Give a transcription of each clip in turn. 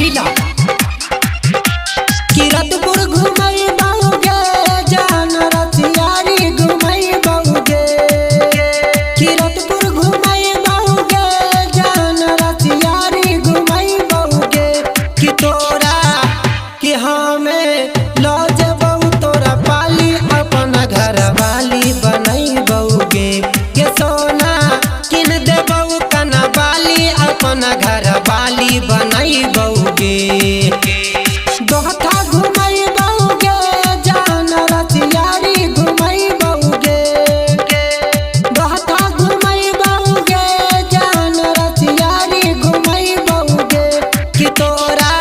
जहरीला किरतपुर घुमई बहुगे जान रतियारी घुमई बहुगे किरतपुर घुमई बहुगे जान रतियारी घुमई बहुगे कि तोरा कि हमें लो जबऊ तोरा पाली अपन घर वाली बनई बहुगे के सोना किन देबऊ कना बाली अपन घर वाली बनई बहुगे दोहता घुमई बहुगे जान रतियारी घुमई बहुगे दोहता घुमई बहुगे जान रतियारी घुमई बहुगे कि तोरा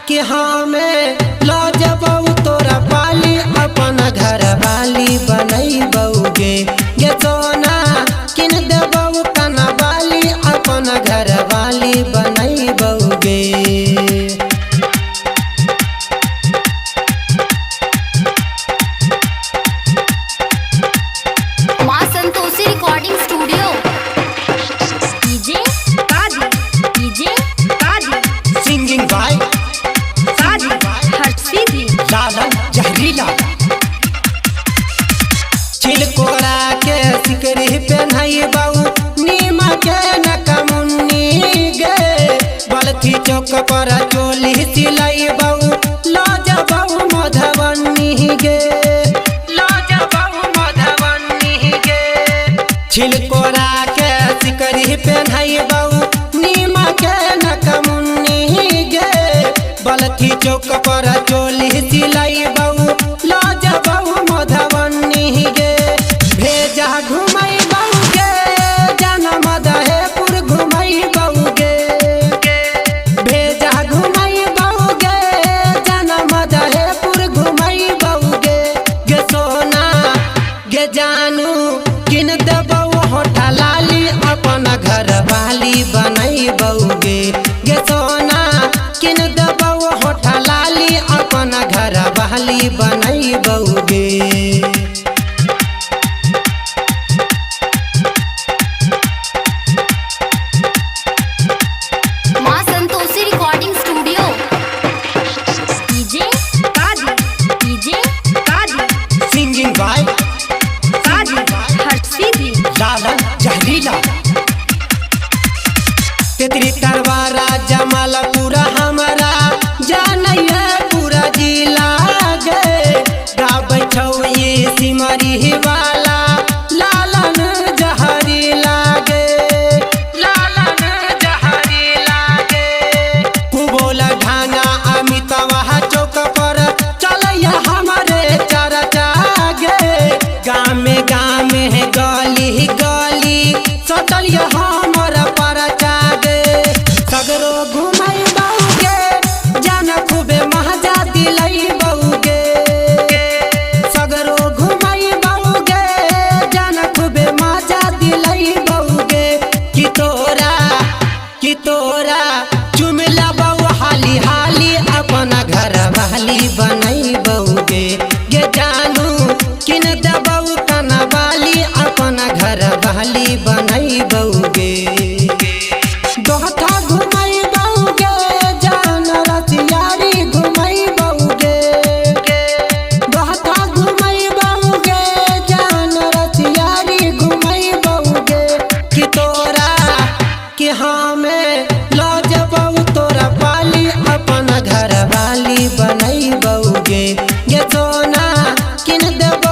कि हमें लो जबऊ तोरा पाली अपन घर वाली बनई बहुगे गे सोना किन देबऊ कना बाली अपन घर वाली बनई बहुगे सिंगिंग बाय लालन जहरीला चिलकोरा के सिकरी पहनाई बाऊ नीमा के नकमुन्नी गे बलथी चौक पर चोली सिलाई बाऊ लाज बाऊ मधवन्नी गे लाज बाऊ मधवन्नी गे चिलकोरा के सिकरी पहनाई बाऊ नीमा के नकमुन्नी गे बलथी चौक पर चोली सिलाई बाऊ लाज बाऊ मधवन्नी गे भेजा घुमई बाऊ गे जाना मदहेपुर घुमई बाऊ गे भेजा घुमई बाऊ गे जाना मदहेपुर घुमई बाऊ गे गे सोना गे जानू किन देबऊ होठा लाली अपन घर वाली बनई बाऊ गे गे सोना किन देबऊ होठा लाली अपन घर वाली बनई बाऊ गे सिंगिंग बाय लालन जहरीला तेतरी तरवारा जमालपुरा हमारा जानैया पूरा जिला गे गाबै छौ ये सिमरी वाला लालन जहरीला गे लालन जहरीला गे कुबोल ढांगा अमितवा चौक पर चलैया हमारे चरचा गे गामे गामे गली गली सटलिया हमर परचा गे सगरो घुमई बहुगे जाना खूबे महजा दिलई बहुगे सगरो घुमई बहुगे जाना खूबे महजा दिलई बहुगे कि तोरा चुमला बहु हाली हाली अपन घर वाली बनई बहुगे गे जानू किन देबऊ कना बाली अपन घर वाली बनई बहुगे दोहता घुमई बहुगे जान रतियारी घुमई बहुगे दोहता घुमई बहुगे जान रतियारी घुमई बहुगे कि तोरा कि हमें लो जबऊ तोरा पाली अपन घर वाली बनई बहुगे गे सोना किन देबऊ